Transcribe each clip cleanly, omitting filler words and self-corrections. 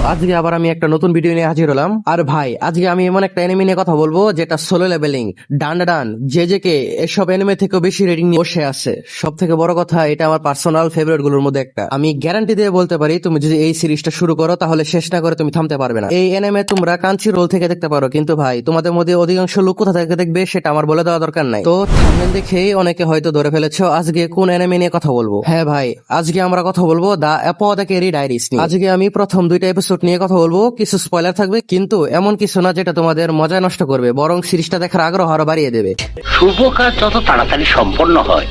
আজকে আবার আমি একটা নতুন ভিডিও নিয়ে হাজির হলাম। আর ভাই আজকে আমি এমন একটা এনিমে নিয়ে কথা বলবো যেটা সোলো লেভেলিং, ডান জেজেকে এসব এনিমে থেকেও বেশি রেটিং নিয়ে বসে আছে। সব থেকে বড় কথা, এটা আমার পার্সোনাল ফেভারিট গুলোর মধ্যে একটা। আমি গ্যারান্টি দিয়ে বলতে পারি, তুমি যদি এই সিরিজটা শুরু করো তাহলে শেষ না করে তুমি থামতে পারবে না। এই এনিমে তোমরা কাঞ্চি রোল থেকে দেখতে পারো, কিন্তু ভাই তোমাদের মধ্যে অধিকাংশ লোক কোথা থেকে দেখবে সেটা আমার বলে দেওয়া দরকার নাই। তো থাম্বনেল দেখেই অনেকে হয়তো ধরে ফেলেছো আজকে কোন এনিমে নিয়ে কথা বলবো। হ্যাঁ ভাই, আজকে আমরা কথা বলবো দ্য অ্যাপোথেকেরি ডায়েরিজ নিয়ে। আজকে আমি প্রথম দুইটা এপিসোড নিয়ে কথা বলবো, কিছু স্পয়লার থাকবে, কিন্তু এমন কিছু না যেটা তোমাদের মজা নষ্ট করবে, বরং সিরিজটা দেখার আগ্রহ আরো বাড়িয়ে দেবে। শুভ কাজ যত তাড়াতাড়ি সম্পন্ন হয়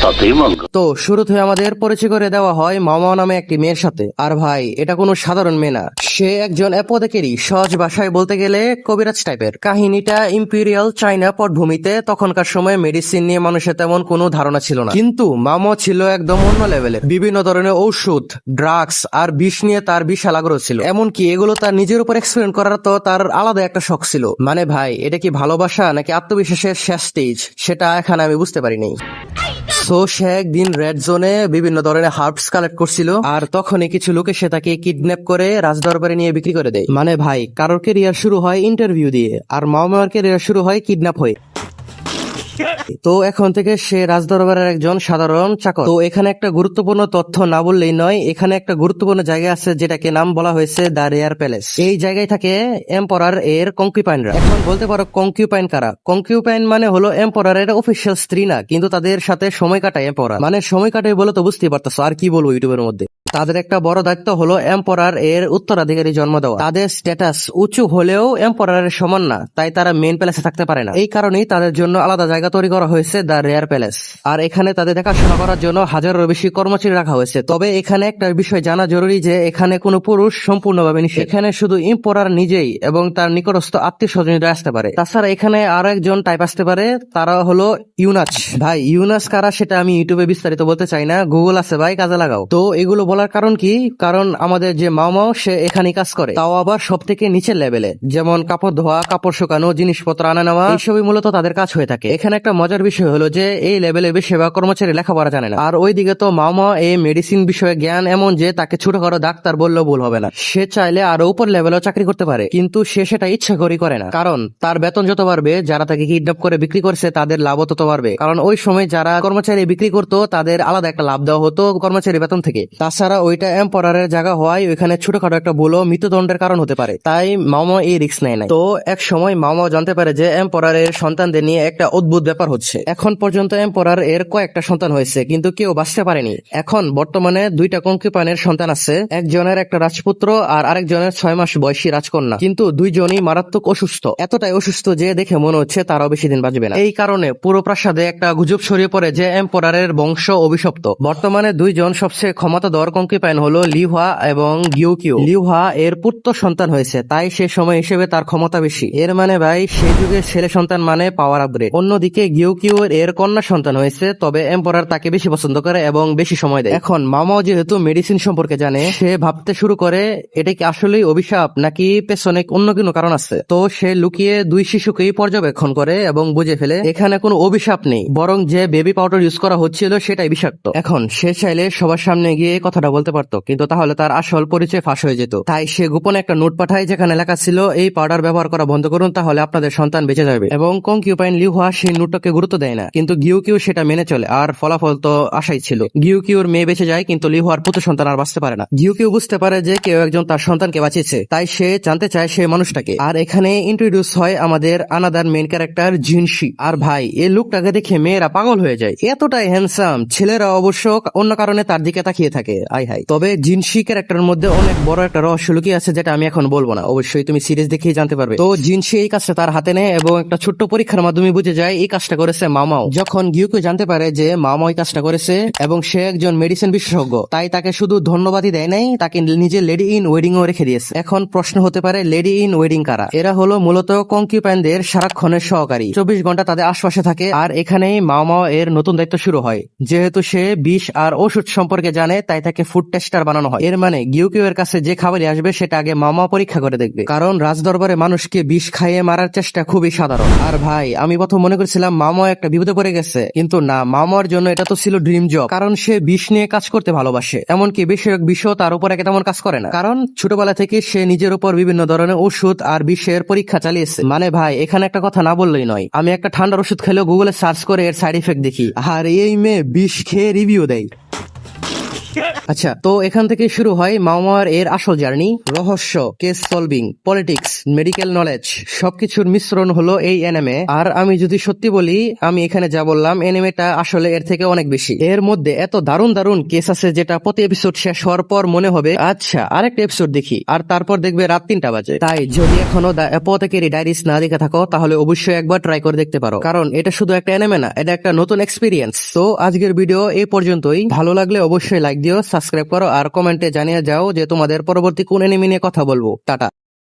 ততই মঙ্গল। তো শুরুতে আমাদের পরিচয় করে দেওয়া হয় মামা নামে একটি মেয়ের সাথে। আর ভাই এটা কোনো সাধারণ মেয়ে না, সে একজন অ্যাপোথেকেরি, সহজ ভাষায় বলতে গেলে কবিরাজ টাইপের। কাহিনীটা ইম্পেরিয়াল চাইনা পটভূমিতে। তখনকার সময় মেডিসিন নিয়ে মানুষের তেমন কোনো ধারণা ছিল না, কিন্তু মামা ছিল একদম অন্য লেভেলের। বিভিন্ন ধরনের ঔষধ, ড্রাগস আর বিষ নিয়ে তার বিশাল আগ্রহ ছিল। এমনকি এগুলো তার নিজের উপর এক্সপেরিমেন্ট করার তো তার আলাদা একটা শখ ছিল। মানে ভাই এটা কি ভালোবাসা নাকি আত্মবিশ্বাসের শেষ স্টেজ, সেটা এখানে আমি বুঝতে পারিনি। সো সে একদিন রেড জোনে বিভিন্ন ধরনের হার্বস কালেক্ট করছিল, আর তখনই কিছু লোক এসে তাকে কিডন্যাপ করে রাজদরবারে নিয়ে বিক্রি করে দেয়। মানে ভাই কারোর কেরিয়ার শুরু হয় ইন্টারভিউ দিয়ে, আর মামার কেরিয়ার শুরু হয় কিডন্যাপ হয়ে। তো এখন থেকে সে রাজদরবারের একজন সাধারণ চাকর। তো এখানে একটা গুরুত্বপূর্ণ তথ্য না বললেই নয়, এখানে একটা গুরুত্বপূর্ণ জায়গা আছে যেটাকে নাম বলা হয়েছে দ্য রেয়ার প্যালেস। এই জায়গায় থাকে এম্পরার এর কনকিউপাইনরা। এখন বলতে পারো কনকিউপাইন কারা? কনকিউপাইন মানে হলো এম্পরারের অফিসিয়াল স্ত্রী না, কিন্তু তাদের সাথে সময় কাটায় এম্পরার। মানে সময় কাটায় বলে তো বুঝতেই পারতেছো, আর কি বলবো ইউটিউবের মধ্যে। তাদের একটা বড় দায়িত্ব হলো এম্পরার এর উত্তরাধিকারী জন্ম দেওয়া। তাদের স্ট্যাটাস উঁচু হলেও এম্পরারের সমান না, তাই তারা মেইন প্যালেসে থাকতে পারে না। এই কারণেই তাদের জন্য আলাদা জায়গা তৈরি করা হয়েছে দ্য রেয়ার প্যালেস। আর এখানে তাদের দেখাশোনা করার জন্য হাজারেরও বেশি কর্মচারী রাখা হয়েছে। তবে এখানে একটা বিষয় জানা জরুরি, যে এখানে কোনো পুরুষ সম্পূর্ণভাবে নিষেধ। এখানে শুধু এম্পরার নিজেই এবং তার নিকটস্থ আত্মীয় স্বজনরা আসতে পারে। তাছাড়া এখানে আরো একজন টাইপ আসতে পারে, তারা হলো ইউনাচ। ভাই ইউনাচ কারা সেটা আমি ইউটিউবে বিস্তারিত বলতে চাই না, গুগল আছে ভাই, কাজে লাগাও। তো এগুলো বলার কারণ কি? কারণ আমাদের যে মাও সে এখানে কাজ করে, তাও আবার সব থেকে নিচের লেভেলে। যেমন কাপড় ধোয়া, কাপড় শুকানো, জিনিসপত্র আনা নেওয়া, এইসবই মূলত তাদের কাজ হয়ে থাকে। এখানে একটা মজার বিষয় হলো যে এই লেভেলে বেশিরভাগ কর্মচারী লেখাপড়া জানে না। আর ওইদিকে তো মামা এই মেডিসিন বিষয়ে জ্ঞান এমন যে তাকে ছোটখাটো ডাক্তার বললেও ভুল হবে না। সে চাইলে আরো উপর লেভেলেও চাকরি করতে পারে, কিন্তু সে সেটা ইচ্ছা করেই করে না। কারণ তার বেতন যত বাড়বে, যারা তাকে কিডন্যাপ করে বিক্রি করছে তাদের লাভও তত বাড়বে। কারণ ওই সময় যারা কর্মচারী বিক্রি করতো তাদের আলাদা একটা লাভ দেওয়া হতো কর্মচারী বেতন থেকে। তাছাড়া ওইটা এম্পরারের জায়গা হওয়ায় ওইখানে ছোটখাটো একটা ভুলও মৃত্যুদণ্ডের কারণ হতে পারে, তাই মামা এই রিস্ক নেয় না। তো এক সময় মামা জানতে পারে যে এম্পরারের সন্তানদের নিয়ে একটা অদ্ভুত ব্যাপার হচ্ছে। এখন পর্যন্ত এম্পরার এর কয়েকটা সন্তান হয়েছে, কিন্তু কেউ বাঁচতে পারেনি। এখন বর্তমানে দুইটা কনকিউপাইনের সন্তান আছে, একজনের একটা রাজপুত্র আর আরেকজনের 6 মাস বয়সী রাজকন্যা। কিন্তু দুইজনই মারাত্মক অসুস্থ, এতটাই অসুস্থ যে দেখে মনে হচ্ছে তারাও বেশি দিন বাঁচবে না। এই কারণে পুরো প্রাসাদে একটা গুজব ছড়িয়ে পড়ে যে এম্পরারের বংশ অভিশপ্ত। বর্তমানে দুইজন সবচেয়ে ক্ষমতাধর কনকিউপাইন হলো লিউহা এবং গিউকিউ। লিউহা এর পুত্র সন্তান হয়েছে, তাই সে সময় হিসেবে তার ক্ষমতা বেশি। এর মানে ভাই সেই যুগে ছেলে সন্তান মানে পাওয়ার আপগ্রেড। অন্যদিকে গিউকিউ এর কন্যা সন্তান হয়েছে, তবে এম্পরার তাকে বেশি পছন্দ করে এবং বেশি সময় দেয়। এখন মামাও যেহেতু মেডিসিন সম্পর্কে জানে, সে ভাবতে শুরু করে এটা কি আসলেই অভিশাপ নাকি পেছনে অন্য কোনো কারণ আছে। তো সে লুকিয়ে দুই শিশুকেই পর্যবেক্ষণ করে এবং বুঝে ফেলে এখানে কোনো অভিশাপ নেই, বরং যে বেবি পাউডার ইউজ করা হচ্ছিল সেটাই বিষাক্ত। এখন সে চাইলে সবার সামনে গিয়ে কথাটা বলতে পারতো, কিন্তু তাহলে তার আসল পরিচয় ফাঁস হয়ে যেত। তাই সে গোপনে একটা নোট পাঠায় যেখানে লেখা ছিল এই পাউডার ব্যবহার করা বন্ধ করুন, তাহলে আপনাদের সন্তান বেঁচে যাবে। এবং কনকিউপাইন লিউহা সেই নোটটাকে গুরুত্ব দেয় না, কিন্তু গিউকিউ সেটা মেনে চলে। আর ফলাফল তো আশাই ছিল, গিউকিউর মেয়ে বেঁচে যায়, কিন্তু লিউহার পুত্র সন্তান আর বাঁচতে পারে না। গিউকিউ বুঝতে পারে যে কেউ একজন তার সন্তানকে বাঁচিয়েছে, তাই সে জানতে চায় সেই মানুষটাকে। আর এখানে ইন্ট্রোডিউস হয় আমাদের আনাদার মেইন ক্যারেক্টার জিনশি। আর ভাই এই লোকটাকে দেখে মেয়েরা পাগল হয়ে যায়, এতটাই হ্যান্ডসাম। ছেলেরা অবশ্য অন্য কারণে তার দিকে তাকিয়ে থাকে। I high. তবে জিনশি ক্যারেক্টারের মধ্যে অনেক বড় একটা রহস্য লুকিয়ে আছে, যেটা আমি এখন বলবো না, অবশ্যই তুমি সিরিজ দেখেই জানতে পারবে। তো জিনশি এই কাজটা তার হাতে নেয় এবং একটা ছোট্ট পরীক্ষার মাধ্যমে বুঝে যায় এই কাজটা করেছে মামাও। যখন গিউকিউ জানতে পারে যে মামা এই কাজটা করেছে এবং সে একজন মেডিসিন বিশেষজ্ঞ, তাই তাকে শুধু ধন্যবাদই দেয় নাই, তাকে নিজে লেডি ইন ওয়েডিং ও রেখে দিয়েছে। এখন প্রশ্ন হতে পারে লেডি ইন ওয়েডিং কারা? এরা হলো মূলত কনকিউপাইনদের সারাক্ষণের সহকারী, 24 ঘন্টা তাদের আশপাশে থাকে। আর এখানেই মামা এর নতুন দায়িত্ব শুরু হয়। যেহেতু সে বিষ আর ওষুধ সম্পর্কে জানে, তাই তাকে ফুড টেস্টার বানানো হয়। এর মানে গিউকিউ এর কাছে যে খাবারই আসবে সেটা আগে মামা পরীক্ষা করে দেখবে, কারণ রাজদরবারে মানুষকে বিষ খাইয়ে মারার চেষ্টা খুবই সাধারণ। আর ভাই আমি প্রথম মনে করেছিলাম ভেবেছিলাম মামা একটা বিপদে পড়ে গেছে, কিন্তু না, মামার জন্য এটা তো ছিল ড্রিম জব, কারণ সে বিষ নিয়ে কাজ করতে ভালোবাসে। এমনকি বিষয়ক বিষও তার উপর একে তেমন কাজ করে না, কারণ ছোটবেলা থেকে সে নিজের উপর বিভিন্ন ধরনের ওষুধ আর বিষের পরীক্ষা চালিয়েছে। মানে ভাই, এখানে একটা কথা না বললেই নয়, আমি একটা ঠান্ডার ওষুধ খেলেও গুগলে সার্চ করে এর সাইড ইফেক্ট দেখি, আর এই মেয়ে বিষ খেয়ে রিভিউ দেয়। আচ্ছা, তো এখান থেকে শুরু হয় মাওমার এর আসল জার্নি। রহস্য, case solving, politics, medical knowledge সবকিছুর মিশ্রণ হলো এই অ্যানিমে। আর আমি যদি সত্যি বলি, আমি এখানে যা বললাম, অ্যানিমেটা আসলে এর থেকে অনেক বেশি। এর মধ্যে এত দারুণ দারুণ কেস আছে যেটা প্রতি এপিসোড শেষ হওয়ার পর মনে হবে আচ্ছা আরেকটা এপিসোড দেখি, আর তারপর দেখবে রাত 3টা বাজে। তাই যদি এখনো দ্য অ্যাপোথেকেরি ডায়েরিজ না দেখে থাকো, তাহলে অবশ্যই একবার ট্রাই করে দেখতে পারো, কারণ এটা শুধু একটা অ্যানিমে না, এটা একটা নতুন এক্সপিরিয়েন্স। তো আজকের ভিডিও এই পর্যন্তই। ভালো লাগলে অবশ্যই লাইক দিও, সাবস্ক্রাইব করো আর কমেন্টে জানিয়ে যাও যে তোমাদের পরবর্তী কোন অ্যানিমে নিয়ে কথা বলবো। টাটা।